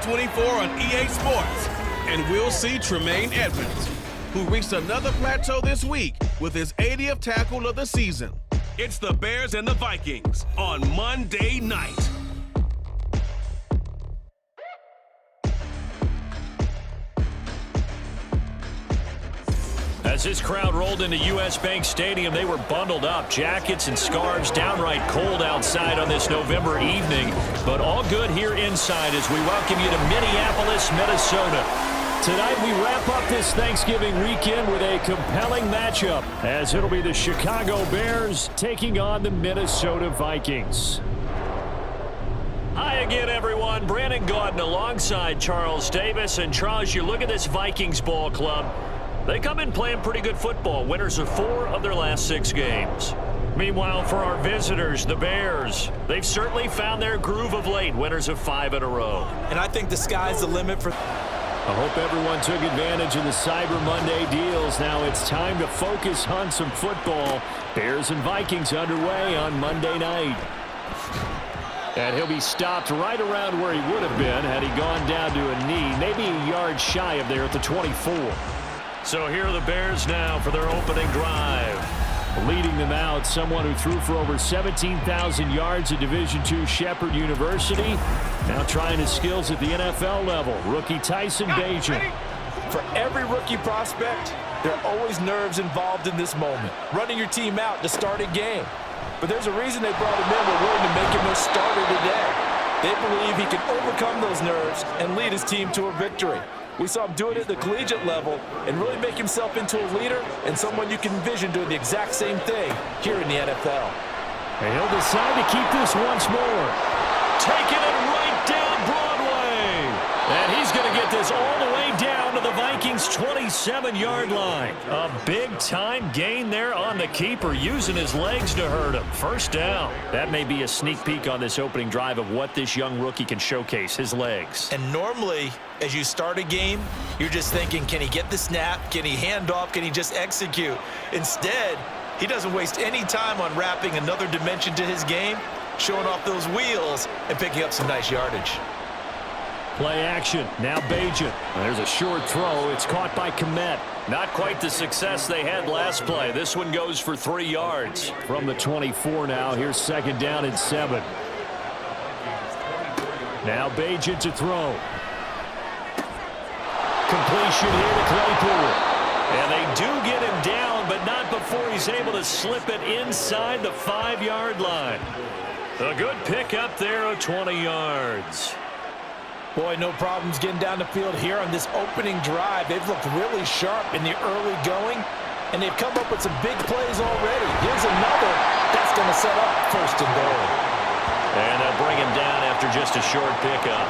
24 on EA Sports. And we'll see Tremaine Edmonds, who reached another plateau this week with his 80th tackle of the season. It's the Bears and the Vikings on Monday night. As this crowd rolled into U.S. Bank Stadium, they were bundled up, jackets and scarves, downright cold outside on this November evening, but all good here inside as we welcome you to Minneapolis, Minnesota. Tonight we wrap up this Thanksgiving weekend with a compelling matchup, as it'll be the Chicago Bears taking on the Minnesota Vikings. Hi again, everyone. Brandon Gaudin alongside Charles Davis. And Charles, you look at this Vikings ball club. They come in playing pretty good football, winners of 4 of their last 6 games. Meanwhile, for our visitors, the Bears, they've certainly found their groove of late, winners of 5 in a row. And I think the sky's the limit for... I hope everyone took advantage of the Cyber Monday deals. Now it's time to focus on some football. Bears and Vikings underway on Monday night. And he'll be stopped right around where he would have been had he gone down to a knee, maybe a yard shy of there at the 24. So here are the Bears now for their opening drive. Leading them out, someone who threw for over 17,000 yards at Division II Shepherd University. Now trying his skills at the NFL level. Rookie Tyson Bagent. For every rookie prospect, there are always nerves involved in this moment. Running your team out to start a game. But there's a reason they brought him in. We're willing to make him their starter today. They believe he can overcome those nerves and lead his team to a victory. We saw him do it at the collegiate level and really make himself into a leader and someone you can envision doing the exact same thing here in the NFL. And he'll decide to keep this once more. Taking it right down Broadway. And he's going to get this all the way down to the Vikings' 27-yard line. A big-time gain there on the keeper, using his legs to hurt him. First down. That may be a sneak peek on this opening drive of what this young rookie can showcase, his legs. And normally, as you start a game, you're just thinking, can he get the snap? Can he hand off? Can he just execute? Instead, he doesn't waste any time on wrapping another dimension to his game, showing off those wheels and picking up some nice yardage. Play action. Now Bagent. There's a short throw. It's caught by Komet. Not quite the success they had last play. This one goes for 3 yards. From the 24 now. Here's second down and 7. Now Bagent to throw. Completion here to Claypool. And they do get him down, but not before he's able to slip it inside the 5-yard line. A good pick up there of 20 yards. Boy, no problems getting down the field here on this opening drive. They've looked really sharp in the early going, and they've come up with some big plays already. Here's another. That's going to set up first and goal. And they'll bring him down after just a short pickup.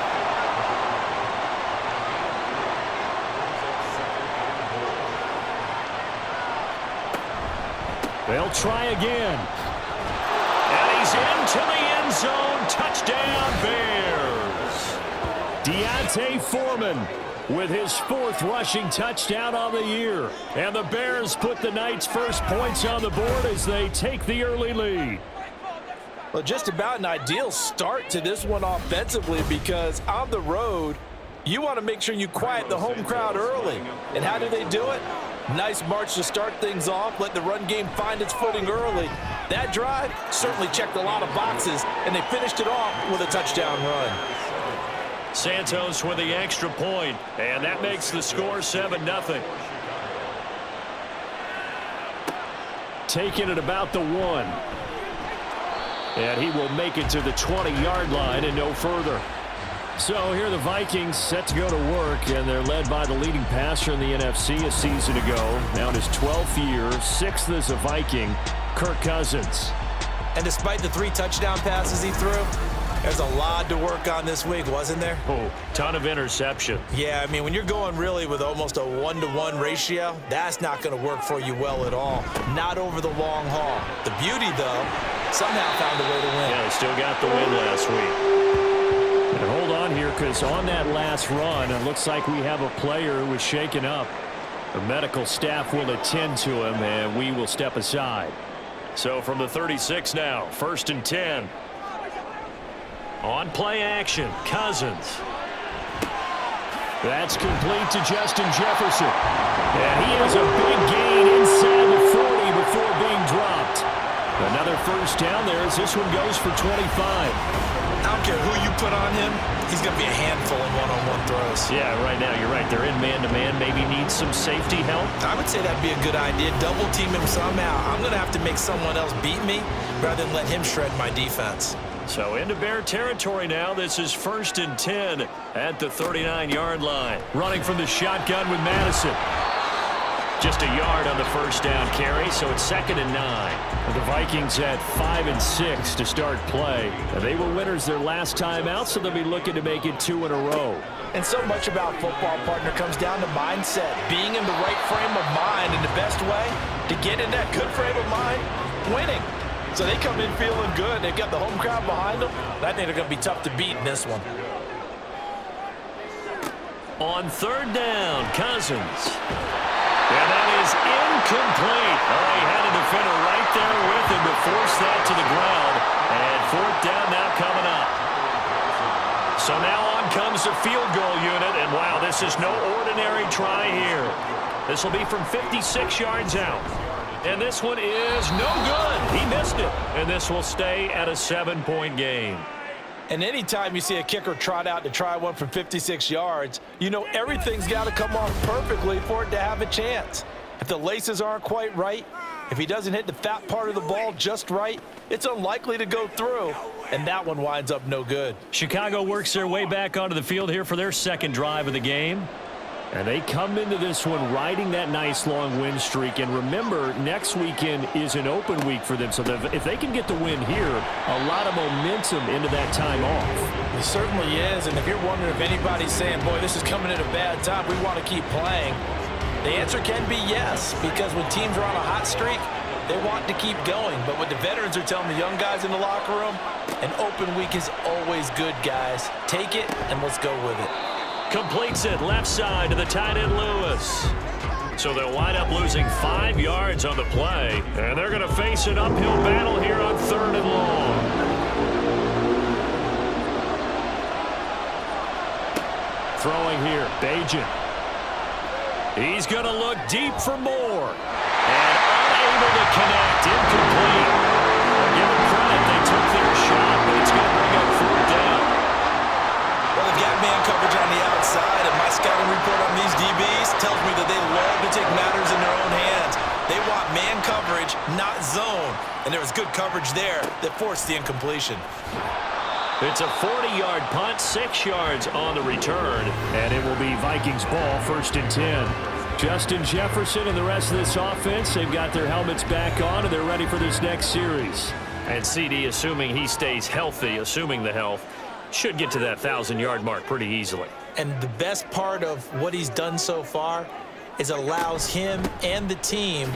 They'll try again. And he's into the end zone. Touchdown, Bears. Deontay Foreman with his 4th rushing touchdown on the year. And the Bears put the night's first points on the board as they take the early lead. Well, just about an ideal start to this one offensively, because on the road, you want to make sure you quiet the home crowd early. And how do they do it? Nice march to start things off. Let the run game find its footing early. That drive certainly checked a lot of boxes, and they finished it off with a touchdown run. Santos with the extra point, and that makes the score 7-0. Taking it about the 1. And he will make it to the 20-yard line and no further. So here are the Vikings set to go to work, and they're led by the leading passer in the NFC a season ago. Now in his 12th year, 6th as a Viking, Kirk Cousins. And despite the 3 touchdown passes he threw, there's a lot to work on this week, wasn't there? Oh, ton of interception. Yeah, I mean, when you're going really with almost a 1-to-1 ratio, that's not going to work for you well at all. Not over the long haul. The beauty, though, somehow found a way to win. Yeah, they still got the win last week. And hold on here, because on that last run, it looks like we have a player who was shaken up. The medical staff will attend to him, and we will step aside. So from the 36 now, 1st and 10. On play action, Cousins. That's complete to Justin Jefferson. And he has a big gain inside the 40 before being dropped. Another first down there as this one goes for 25. I don't care who you put on him, he's going to be a handful in one-on-one throws. Yeah, right now you're right. They're in man-to-man. Maybe need some safety help. I would say that'd be a good idea. Double team him somehow. I'm going to have to make someone else beat me rather than let him shred my defense. So into Bear territory now. This is 1st and 10 at the 39-yard line. Running from the shotgun with Madison. Just a yard on the first down carry, so it's 2nd and 9. The Vikings at 5 and 6 to start play. They were winners their last time out, so they'll be looking to make it 2 in a row. And so much about football, partner, comes down to mindset. Being in the right frame of mind, and the best way to get in that good frame of mind, winning. So they come in feeling good. They've got the home crowd behind them. I think they're going to be tough to beat in this one. On 3rd down, Cousins. And that is incomplete. Oh, he had a defender right there with him to force that to the ground. And 4th down now coming up. So now on comes the field goal unit. And, wow, this is no ordinary try here. This will be from 56 yards out. And this one is no good. He missed it. And this will stay at a 7-point game. And anytime you see a kicker trot out to try one from 56 yards, you know everything's got to come off perfectly for it to have a chance. If the laces aren't quite right, if he doesn't hit the fat part of the ball just right, it's unlikely to go through. And that one winds up no good. Chicago works their way back onto the field here for their second drive of the game. And they come into this one riding that nice long win streak. And remember, next weekend is an open week for them. So if they can get the win here, a lot of momentum into that time off. It certainly is. And if you're wondering if anybody's saying, boy, this is coming at a bad time, we want to keep playing, the answer can be yes. Because when teams are on a hot streak, they want to keep going. But what the veterans are telling the young guys in the locker room, an open week is always good, guys. Take it and let's go with it. Completes it left side to the tight end Lewis. So they'll wind up losing 5 yards on the play. And they're going to face an uphill battle here on 3rd and long. Throwing here, Bajan. He's going to look deep for more. And unable to connect, incomplete. Well, give them credit, they took their shot, but it's going to bring up 4th down. Well, they've got man coverage on the outside, and my scouting report on these DBs tells me that they love to take matters in their own hands. They want man coverage, not zone. And there was good coverage there that forced the incompletion. It's a 40-yard punt, 6 yards on the return, and it will be Vikings ball, 1st and 10. Justin Jefferson and the rest of this offense, they've got their helmets back on, and they're ready for this next series. And CD, assuming he stays healthy, assuming the health, should get to that 1,000-yard mark pretty easily. And the best part of what he's done so far is allows him and the team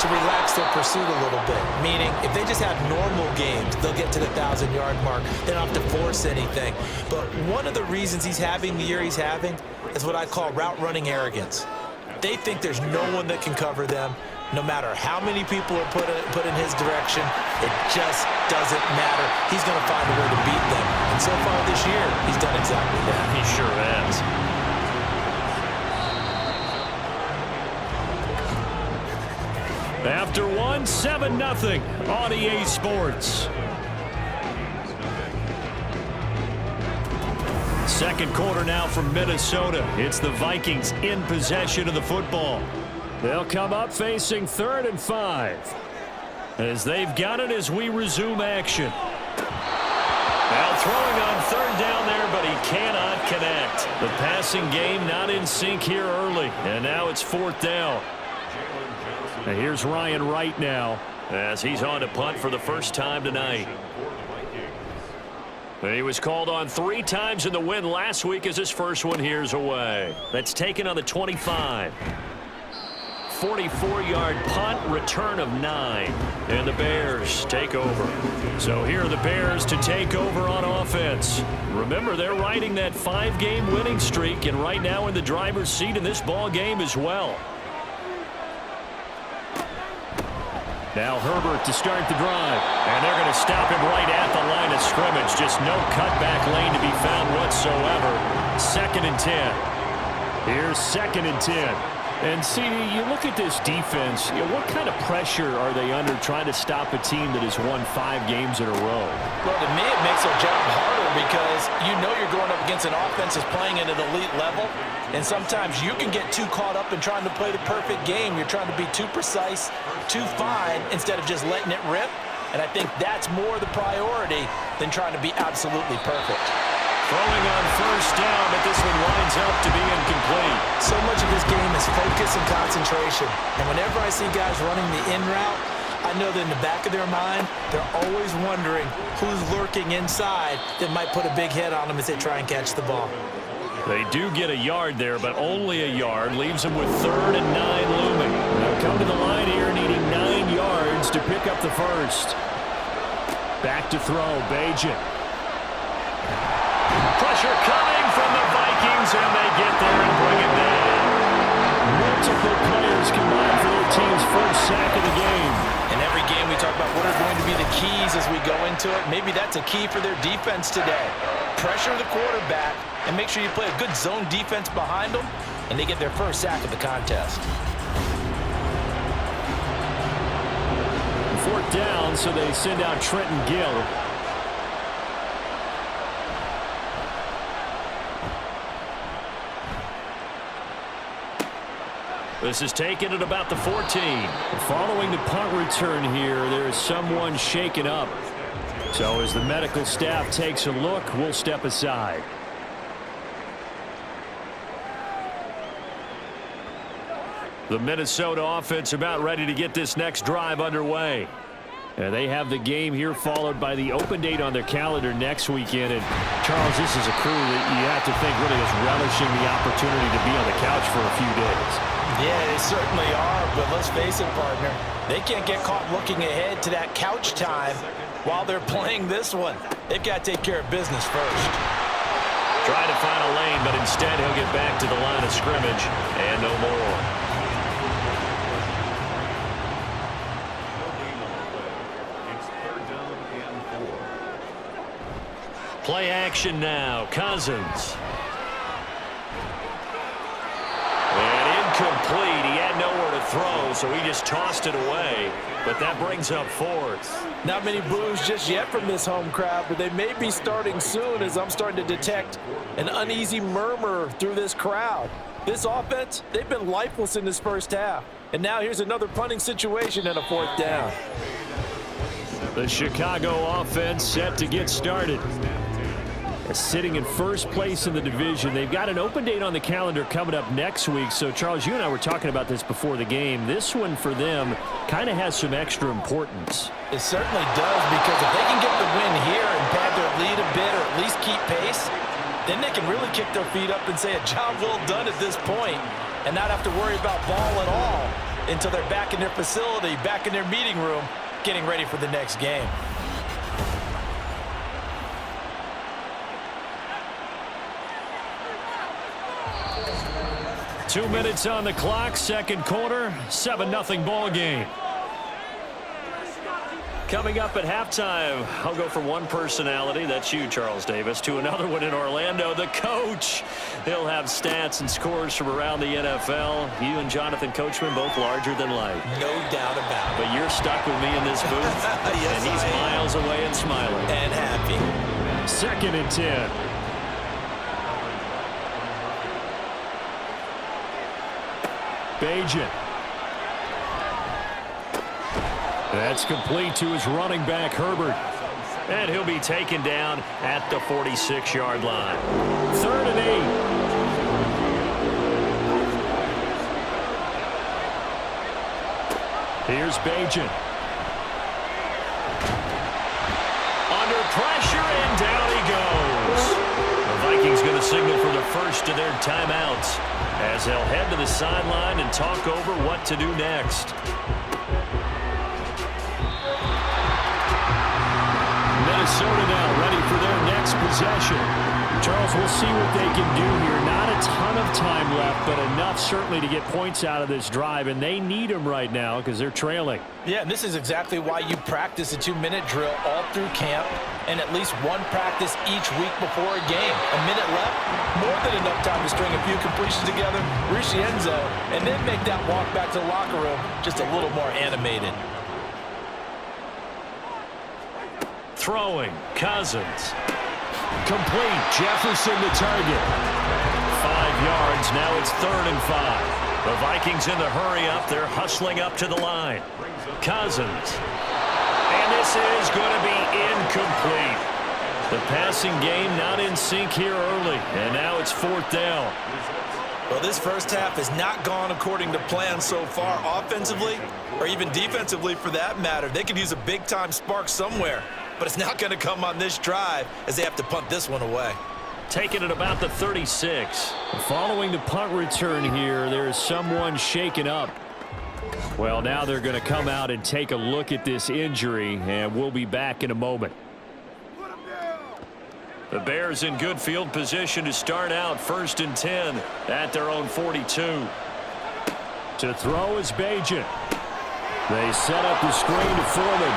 to relax their pursuit a little bit. Meaning, if they just have normal games, they'll get to the 1,000-yard mark. They don't have to force anything. But one of the reasons he's having the year he's having is what I call route running arrogance. They think there's no one that can cover them. No matter how many people are put in his direction, it just doesn't matter. He's going to find a way to beat them. And so far this year, he's done exactly that. He sure has. After one, 7-0 on EA Sports. Second quarter now from Minnesota. It's the Vikings in possession of the football. They'll come up facing 3rd and 5. As they've got it as we resume action. Now throwing on 3rd down there, but he cannot connect. The passing game not in sync here early. And now it's 4th down. And here's Ryan Wright now as he's on to punt for the first time tonight. He was called on 3 times in the win last week as his first one here's away. That's taken on the 25. 44-yard punt, return of 9. And the Bears take over. So here are the Bears to take over on offense. Remember, they're riding that 5-game winning streak, and right now in the driver's seat in this ball game as well. Now Herbert to start the drive. And they're going to stop him right at the line of scrimmage. Just no cutback lane to be found whatsoever. 2nd and 10. Here's 2nd and 10. And, CD, you look at this defense, what kind of pressure are they under trying to stop a team that has won 5 games in a row? Well, to me, it makes their job harder because you know you're going up against an offense that's playing at an elite level, and sometimes you can get too caught up in trying to play the perfect game. You're trying to be too precise, too fine, instead of just letting it rip, and I think that's more the priority than trying to be absolutely perfect. Throwing on 1st down, but this one winds up to be incomplete. So much of this game is focus and concentration. And whenever I see guys running the in route, I know that in the back of their mind, they're always wondering who's lurking inside that might put a big hit on them as they try and catch the ball. They do get a yard there, but only a yard. Leaves them with 3rd and 9 looming. They'll come to the line here needing 9 yards to pick up the first. Back to throw, Bajan. Pressure coming from the Vikings, and they get there and bring it down. Multiple players combined for their team's first sack of the game. In every game we talk about what are going to be the keys as we go into it. Maybe that's a key for their defense today. Pressure the quarterback and make sure you play a good zone defense behind them, and they get their first sack of the contest. 4th down, so they send out Trenton Gill. This is taken at about the 14. Following the punt return here, there is someone shaken up. So as the medical staff takes a look, we'll step aside. The Minnesota offense about ready to get this next drive underway. And they have the game here followed by the open date on their calendar next weekend. And, Charles, this is a crew that you have to think really is relishing the opportunity to be on the couch for a few days. Yeah, they certainly are, but let's face it, partner. They can't get caught looking ahead to that couch time while they're playing this one. They've got to take care of business first. Trying to find a lane, but instead he'll get back to the line of scrimmage and no more. Play action now. Cousins. And incomplete. He had nowhere to throw, so he just tossed it away. But that brings up 4th. Not many boos just yet from this home crowd, but they may be starting soon as I'm starting to detect an uneasy murmur through this crowd. This offense, they've been lifeless in this first half. And now here's another punting situation and a 4th down. The Chicago offense set to get started. Sitting in first place in the division. They've got an open date on the calendar coming up next week. So, Charles, you and I were talking about this before the game. This one for them kind of has some extra importance. It certainly does, because if they can get the win here and pad their lead a bit or at least keep pace, then they can really kick their feet up and say a job well done at this point and not have to worry about ball at all until they're back in their facility, back in their meeting room, getting ready for the next game. Two minutes on the clock, second quarter, 7-0 ball game. Coming up at halftime, I'll go from one personality, that's you, Charles Davis, to another one in Orlando, the coach. He'll have stats and scores from around the NFL. You and Jonathan Coachman, both larger than life. No doubt about it. But you're stuck with me in this booth, yes, and he's miles away and smiling. And happy. 2nd and 10. Bajan. That's complete to his running back, Herbert. And he'll be taken down at the 46-yard line. 3rd and 8. Here's Bajan. Under pressure, and down he goes. The Vikings going to signal for the first of their timeouts as they'll head to the sideline and talk over what to do next. Minnesota now ready for their next possession. Charles, we'll see what they can do here. Not a ton of time left left, but enough certainly to get points out of this drive, and they need them right now because they're trailing. Yeah, and this is exactly why you practice a 2-minute drill all through camp and at least one practice each week before a game. A minute left, more than enough time to string a few completions together, reach the end zone, and then make that walk back to the locker room just a little more animated. Throwing, Cousins. Complete, Jefferson the target. 5 yards, now it's 3rd and 5. The Vikings in the hurry-up, they're hustling up to the line. Cousins. And this is going to be incomplete. The passing game not in sync here early, and now it's 4th down. Well, this first half has not gone according to plan so far offensively or even defensively for that matter. They could use a big-time spark somewhere, but it's not going to come on this drive as they have to punt this one away. Taking it about the 36. Following the punt return here, there's someone shaken up. Well, now they're going to come out and take a look at this injury, and we'll be back in a moment. The Bears in good field position to start out 1st and 10 at their own 42. To throw is Bajan. They set up the screen to Foreman.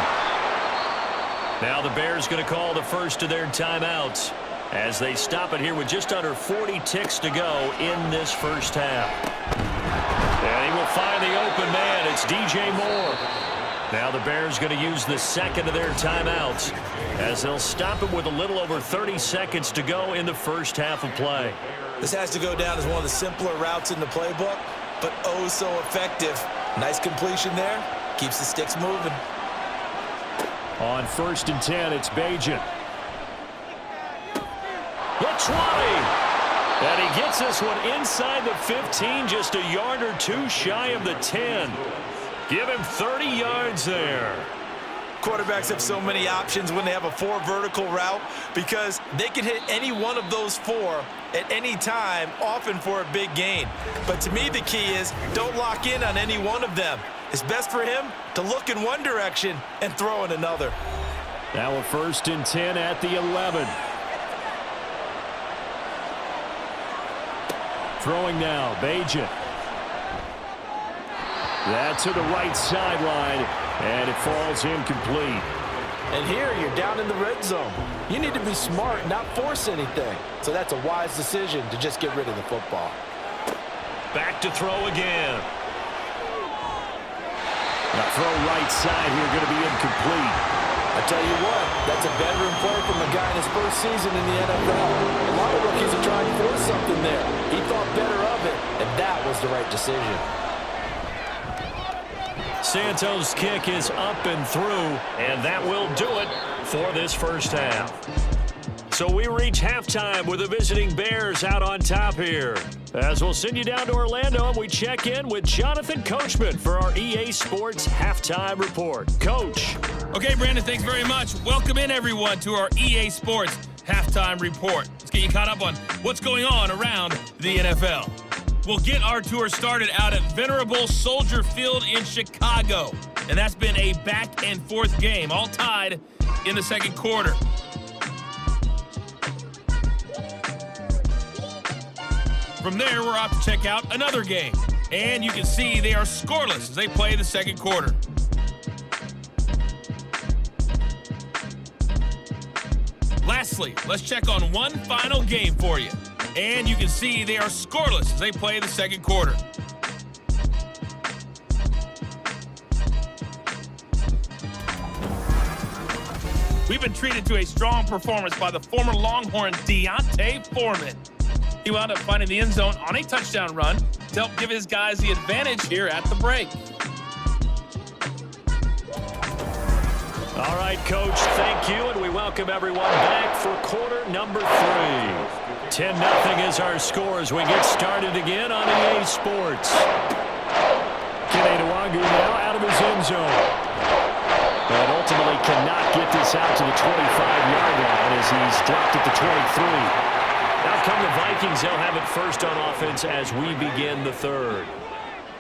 Now the Bears going to call the first of their timeouts as they stop it here with just under 40 ticks to go in this first half. And he will find the open man. It's DJ Moore. Now the Bears going to use the second of their timeouts as they'll stop it with a little over 30 seconds to go in the first half of play. This has to go down as one of the simpler routes in the playbook, but oh so effective. Nice completion there. Keeps the sticks moving. On 1st and 10, it's Bajan. The 20. And he gets this one inside the 15, just a yard or two shy of the 10. Give him 30 yards there. Quarterbacks have so many options when they have a 4 vertical route because they can hit any one of those 4 at any time, often for a big gain. But to me, the key is don't lock in on any one of them. It's best for him to look in one direction and throw in another. Now a 1st and 10 at the 11. Throwing now, Bajan. That's to the right sideline, and it falls incomplete. And here you're down in the red zone. You need to be smart, not force anything. So that's a wise decision to just get rid of the football. Back to throw again. The throw right side here going to be incomplete. I tell you what, that's a veteran play from a guy in his first season in the NFL. A lot of rookies are trying to force something there. He thought better of it, and that was the right decision. Santos' kick is up and through, and that will do it for this first half. So we reach halftime with the visiting Bears out on top here. As we'll send you down to Orlando, and we check in with Jonathan Coachman for our EA Sports Halftime Report. Coach. Okay, Brandon, thanks very much. Welcome in, everyone, to our EA Sports Halftime Report. Let's get you caught up on what's going on around the NFL. We'll get our tour started out at Venerable Soldier Field in Chicago. And that's been a back-and-forth game, all tied in the second quarter. From there, we're off to check out another game. And you can see they are scoreless as they play the second quarter. Lastly, let's check on one final game for you. And you can see they are scoreless as they play the second quarter. We've been treated to a strong performance by the former Longhorn Deontay Foreman. He wound up finding the end zone on a touchdown run to help give his guys the advantage here at the break. All right, Coach, thank you, and we welcome everyone back for quarter number 3. 10-0 is our score as we get started again on EA Sports. Kinedawangu now out of his end zone. But ultimately cannot get this out to the 25-yard line as he's dropped at the 23. Now come the Vikings. They'll have it first on offense as we begin the third.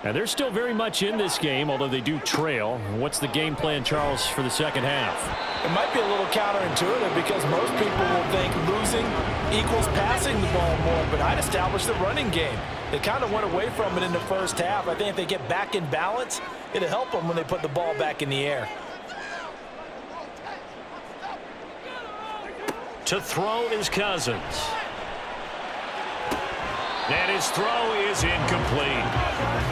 And they're still very much in this game, although they do trail. What's the game plan, Charles, for the second half? It might be a little counterintuitive because most people will think losing equals passing the ball more, but I'd establish the running game. They kind of went away from it in the first half. I think if they get back in balance, it'll help them when they put the ball back in the air. To throw is Cousins. And his throw is incomplete.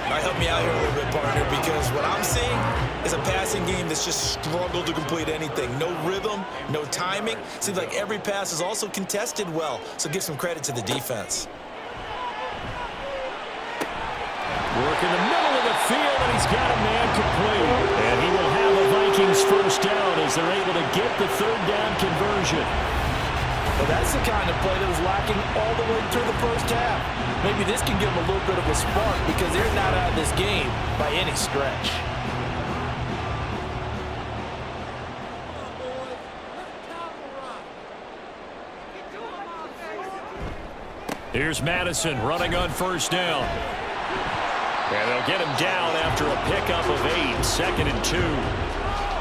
All right, help me out here a little bit, partner, because what I'm seeing is a passing game that's just struggled to complete anything. No rhythm, no timing. Seems like every pass is also contested well, so give some credit to the defense. Work in the middle of the field, and he's got a man complete. And he will have the Vikings first down as they're able to get the third down conversion. Well, that's the kind of play that was lacking all the way through the first half. Maybe this can give them a little bit of a spark because they're not out of this game by any stretch. Here's Madison running on first down. And they'll get him down after a pickup of 8, 2nd and 2.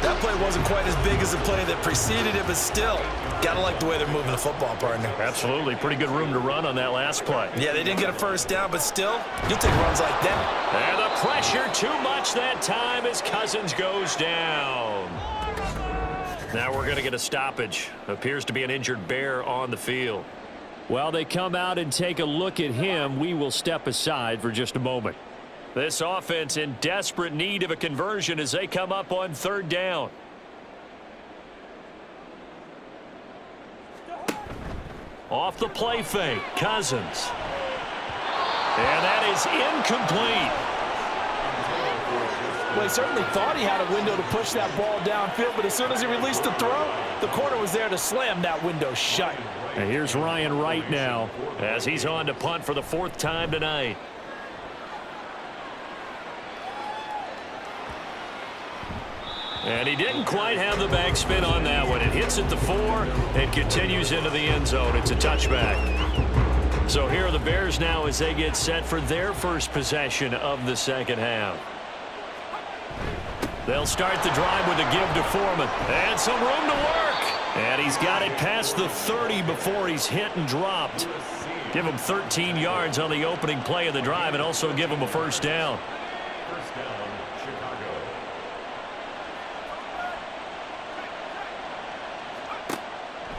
That play wasn't quite as big as the play that preceded it, but still, gotta like the way they're moving the football, partner. Absolutely. Pretty good room to run on that last play. Yeah, they didn't get a first down, but still, you'll take runs like that. And the pressure too much that time as Cousins goes down. Now we're going to get a stoppage. Appears to be an injured Bear on the field. While they come out and take a look at him, we will step aside for just a moment. This offense in desperate need of a conversion as they come up on third down. Off the play fake, Cousins. And that is incomplete. Well, he certainly thought he had a window to push that ball downfield, but as soon as he released the throw, the corner was there to slam that window shut. And here's Ryan Wright now as he's on to punt for the 4th time tonight. And he didn't quite have the backspin on that one. It hits at the 4 and continues into the end zone. It's a touchback. So here are the Bears now as they get set for their first possession of the second half. They'll start the drive with a give to Foreman. And some room to work. And he's got it past the 30 before he's hit and dropped. Give him 13 yards on the opening play of the drive and also give him a first down.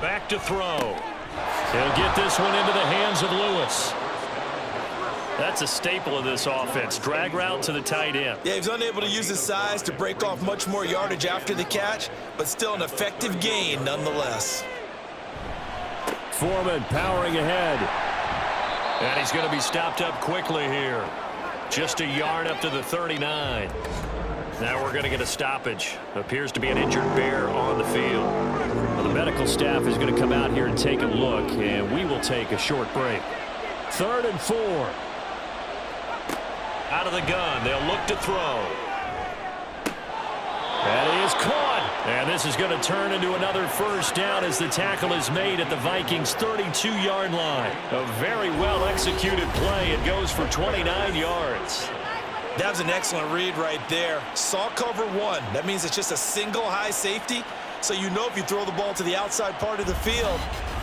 Back to throw. He'll get this one into the hands of Lewis. That's a staple of this offense. Drag route to the tight end. Yeah, he's unable to use his size to break off much more yardage after the catch, but still an effective gain nonetheless. Foreman powering ahead. And he's going to be stopped up quickly here. Just a yard up to the 39. Now we're going to get a stoppage. Appears to be an injured Bear on the field. Well, the medical staff is going to come out here and take a look, and we will take a short break. 3rd and 4. Out of the gun. They'll look to throw. That is caught. And this is going to turn into another first down as the tackle is made at the Vikings' 32-yard line. A very well-executed play. It goes for 29 yards. That was an excellent read right there. Saw cover 1. That means it's just a single high safety. So you know if you throw the ball to the outside part of the field,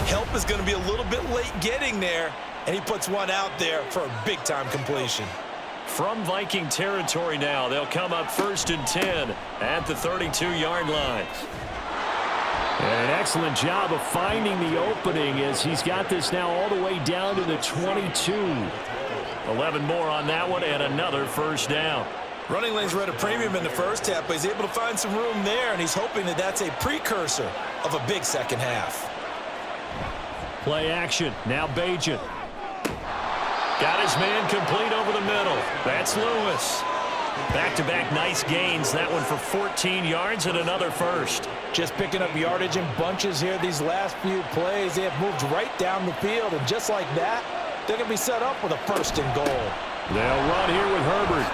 help is going to be a little bit late getting there. And he puts one out there for a big-time completion. From Viking territory now, they'll come up 1st and 10 at the 32-yard line. And an excellent job of finding the opening as he's got this now all the way down to the 22. 11 more on that one and another first down. Running lanes were at a premium in the first half, but he's able to find some room there, and he's hoping that that's a precursor of a big second half. Play action. Now Bajan. Got his man complete over the middle. That's Lewis. Back-to-back nice gains. That one for 14 yards and another first. Just picking up yardage in bunches here these last few plays. They have moved right down the field, and just like that, they're going to be set up with a 1st and goal. They'll run here with Herbert.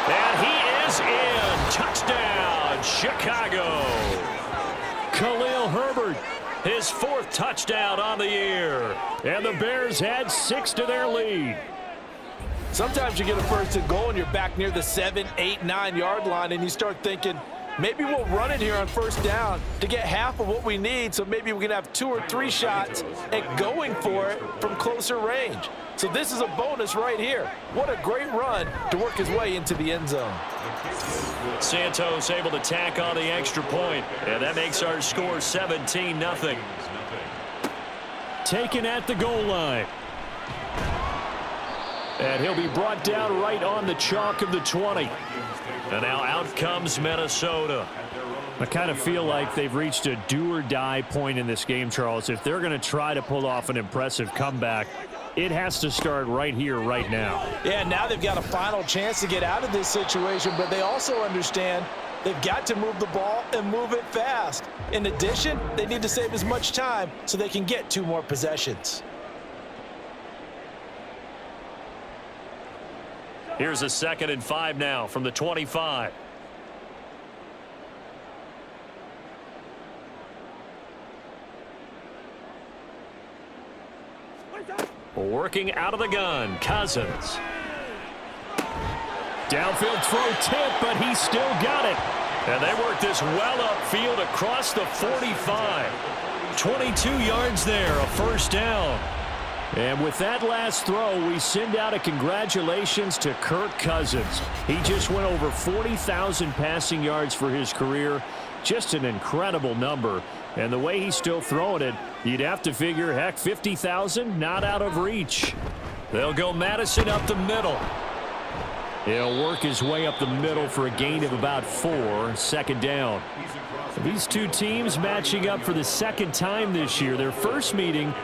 And he is in. Touchdown, Chicago. Khalil Herbert, his 4th touchdown on the year. And the Bears add 6 to their lead. Sometimes you get a first and goal and you're back near the 7, 8, 9-yard line, and you start thinking, maybe we'll run it here on first down to get half of what we need, so maybe we can have 2 or 3 shots at going for it from closer range. So this is a bonus right here. What a great run to work his way into the end zone. Santos able to tack on the extra point, and that makes our score 17-0. Taken at the goal line. And he'll be brought down right on the chalk of the 20. And now out comes Minnesota. I kind of feel like they've reached a do-or-die point in this game, Charles. If they're going to try to pull off an impressive comeback, it has to start right here, right now. Yeah, now they've got a final chance to get out of this situation, but they also understand they've got to move the ball and move it fast. In addition, they need to save as much time so they can get 2 more possessions. Here's a 2nd and 5 now from the 25. Working out of the gun, Cousins. Downfield throw tip, but he still got it. And they work this well upfield across the 45. 22 yards there, a first down. And with that last throw, we send out a congratulations to Kirk Cousins. He just went over 40,000 passing yards for his career. Just an incredible number. And the way he's still throwing it, you'd have to figure, heck, 50,000, not out of reach. They'll go Madison up the middle. He'll work his way up the middle for a gain of about 4, 2nd down. These two teams matching up for the 2nd time this year. Their first meeting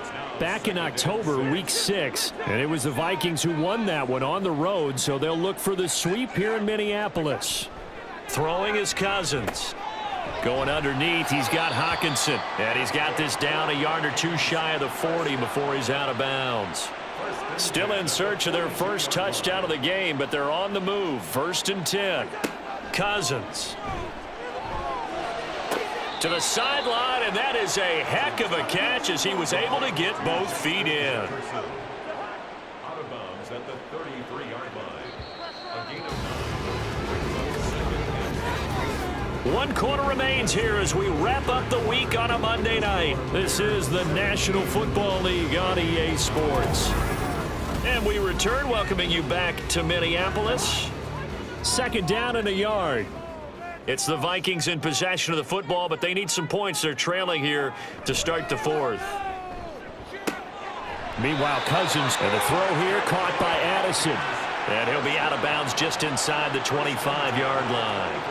back in October, week 6, and it was the Vikings who won that one on the road, so they'll look for the sweep here in Minneapolis. Throwing is Cousins. Going underneath, he's got Hawkinson, and he's got this down a yard or 2 shy of the 40 before he's out of bounds. Still in search of their first touchdown of the game, but they're on the move. 1st and 10. Cousins. To the sideline, and that is a heck of a catch as he was able to get both feet in. Out of bounds at the 33-yard line. A gain of 9. 1 quarter remains here as we wrap up the week on a Monday night. This is the National Football League on EA Sports. And we return, welcoming you back to Minneapolis. 2nd down and a yard. It's the Vikings in possession of the football, but they need some points. They're trailing here to start the 4th. Meanwhile, Cousins, and the throw here caught by Addison. And he'll be out of bounds just inside the 25-yard line.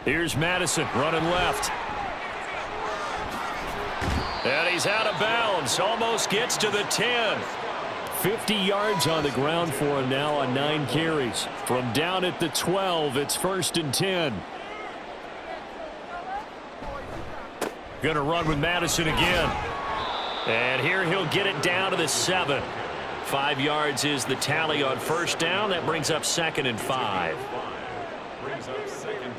Here's Madison running left. And he's out of bounds. Almost gets to the 10. 50 yards on the ground for him now on 9 carries. From down at the 12, it's 1st and 10. Going to run with Madison again. And here he'll get it down to the 7. 5 yards is the tally on 1st down. That brings up 2nd and 5. Brings up 2nd and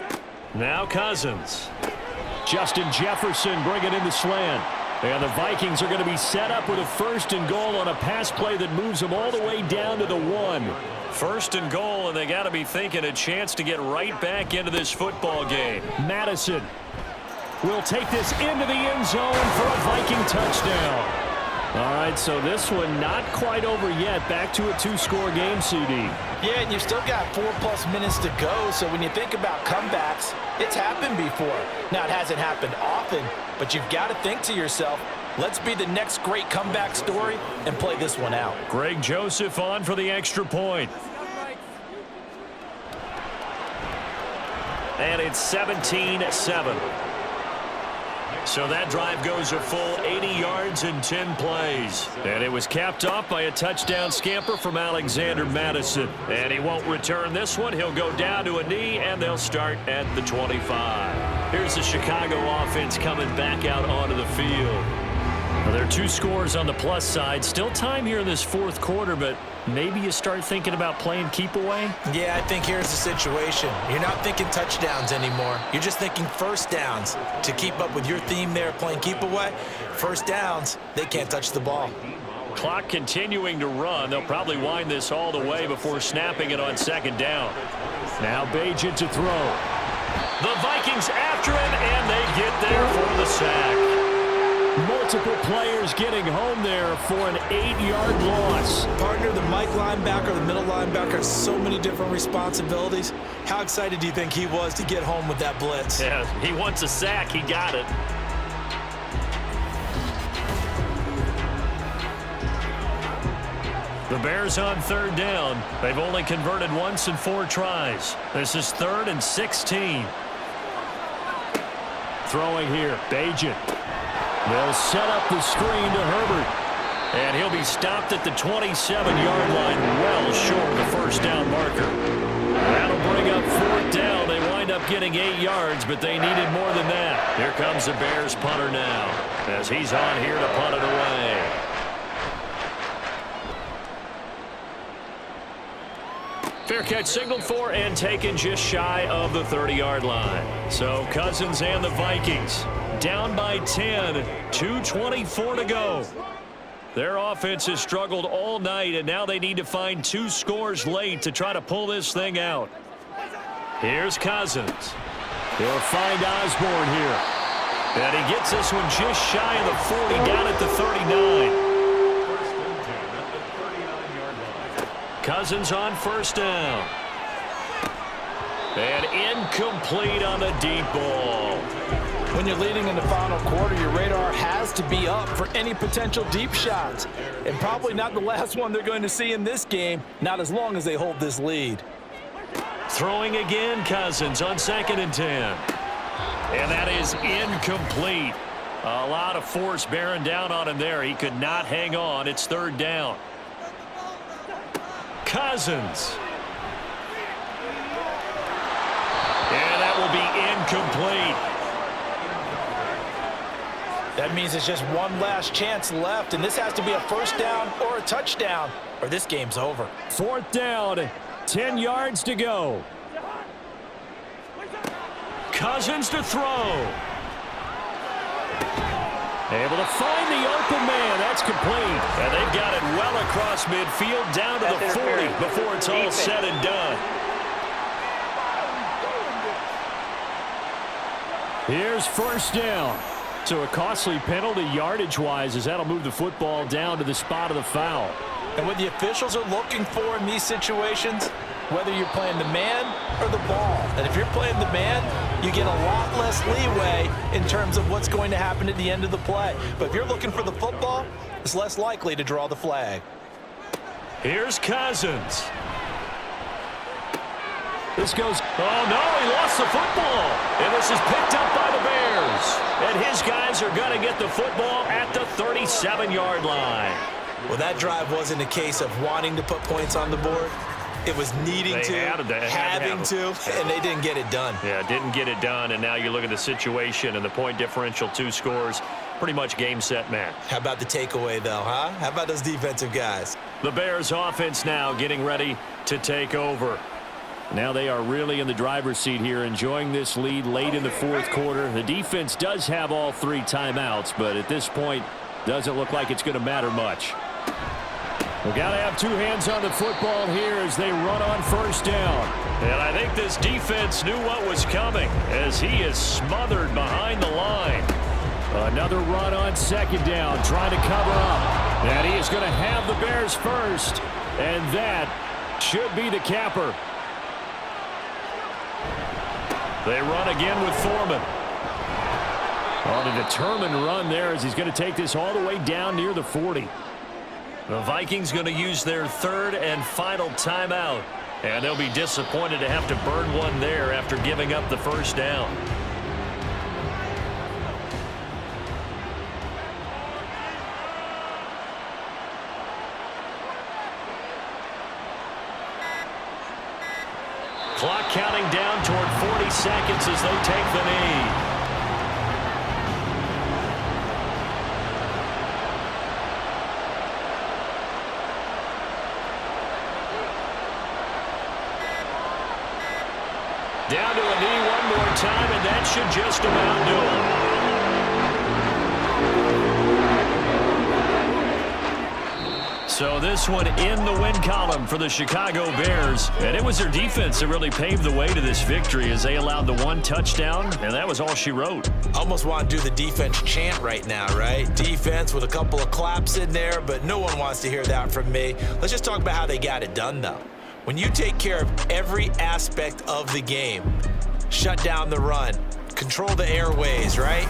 5. Now Cousins. Justin Jefferson bringing in the slant. And the Vikings are going to be set up with a 1st and goal on a pass play that moves them all the way down to the 1. 1st and goal, and they got to be thinking a chance to get right back into this football game. Madison will take this into the end zone for a Viking touchdown. All right, so this one not quite over yet. Back to a 2-score game, CD. Yeah, and you've still got 4+ minutes to go, so when you think about comebacks, it's happened before. Now, it hasn't happened often, but you've got to think to yourself, let's be the next great comeback story and play this one out. Greg Joseph on for the extra point. And it's 17-7. So that drive goes a full 80 yards and 10 plays. And it was capped off by a touchdown scamper from Alexander Madison. And he won't return this one. He'll go down to a knee, and they'll start at the 25. Here's the Chicago offense coming back out onto the field. Well, there are 2 scores on the plus side. Still time here in this fourth quarter, but maybe you start thinking about playing keep away? Yeah, I think here's the situation. You're not thinking touchdowns anymore. You're just thinking first downs. To keep up with your theme there, playing keep away, first downs, they can't touch the ball. Clock continuing to run. They'll probably wind this all the way before snapping it on second down. Now Bagent to throw. The Vikings after him, and they get there for the sack. Multiple players getting home there for an 8-yard loss. Partner, the Mike linebacker, the middle linebacker, has so many different responsibilities. How excited do you think he was to get home with that blitz? Yeah, he wants a sack. He got it. The Bears on third down. They've only converted once in 4 tries. This is 3rd and 16. Throwing here, Bagent. They'll set up the screen to Herbert. And he'll be stopped at the 27-yard line, well short of the first down marker. That'll bring up 4th down. They wind up getting 8 yards, but they needed more than that. Here comes the Bears punter now, as he's on here to punt it away. Fair catch signaled for and taken just shy of the 30-yard line. So Cousins and the Vikings down by 10, 2:24 to go. Their offense has struggled all night, and now they need to find 2 scores late to try to pull this thing out. Here's Cousins. They'll find Osborne here. And he gets this one just shy of the 40, down at the 39. Cousins on first down. And incomplete on the deep ball. When you're leading in the final quarter, your radar has to be up for any potential deep shots. And probably not the last one they're going to see in this game, not as long as they hold this lead. Throwing again, Cousins on 2nd and 10. And that is incomplete. A lot of force bearing down on him there. He could not hang on. It's 3rd down. Cousins. And that will be incomplete. That means it's just one last chance left, and this has to be a first down or a touchdown, or this game's over. 4th down, 10 yards to go. Cousins to throw. Able to find the open man. That's complete. And they've got it well across midfield down to the 40 before it's all said and done. Here's first down. So a costly penalty yardage-wise, as that'll move the football down to the spot of the foul. And what the officials are looking for in these situations, whether you're playing the man or the ball. And if you're playing the man, you get a lot less leeway in terms of what's going to happen at the end of the play. But if you're looking for the football, it's less likely to draw the flag. Here's Cousins. This goes, oh no, he lost the football. And this is picked up by the Bears. And his guys are going to get the football at the 37-yard line. Well, that drive wasn't a case of wanting to put points on the board. It was needing to, having to, and they didn't get it done. Yeah, didn't get it done, and now you look at the situation and the point differential, 2 scores, pretty much game, set, match. How about the takeaway, though, huh? How about those defensive guys? The Bears offense now getting ready to take over. Now they are really in the driver's seat here, enjoying this lead late in the 4th quarter. The defense does have all 3 timeouts, but at this point, doesn't look like it's going to matter much. We've got to have 2 hands on the football here as they run on first down. And I think this defense knew what was coming as he is smothered behind the line. Another run on 2nd down, trying to cover up. And he is going to have the Bears first. And that should be the capper. They run again with Foreman. On a determined run there as he's going to take this all the way down near the 40. The Vikings going to use their 3rd and final timeout. And they'll be disappointed to have to burn one there after giving up the first down. Clock counting down toward 40 seconds as they take the knee. down to a knee one more time, and that should just about do it. So this one in the win column for the Chicago Bears. And it was their defense that really paved the way to this victory as they allowed the one touchdown, and that was all she wrote. Almost want to do the defense chant right now, right? Defense with a couple of claps in there, but no one wants to hear that from me. Let's just talk about how they got it done, though. When you take care of every aspect of the game, shut down the run, control the airways, right?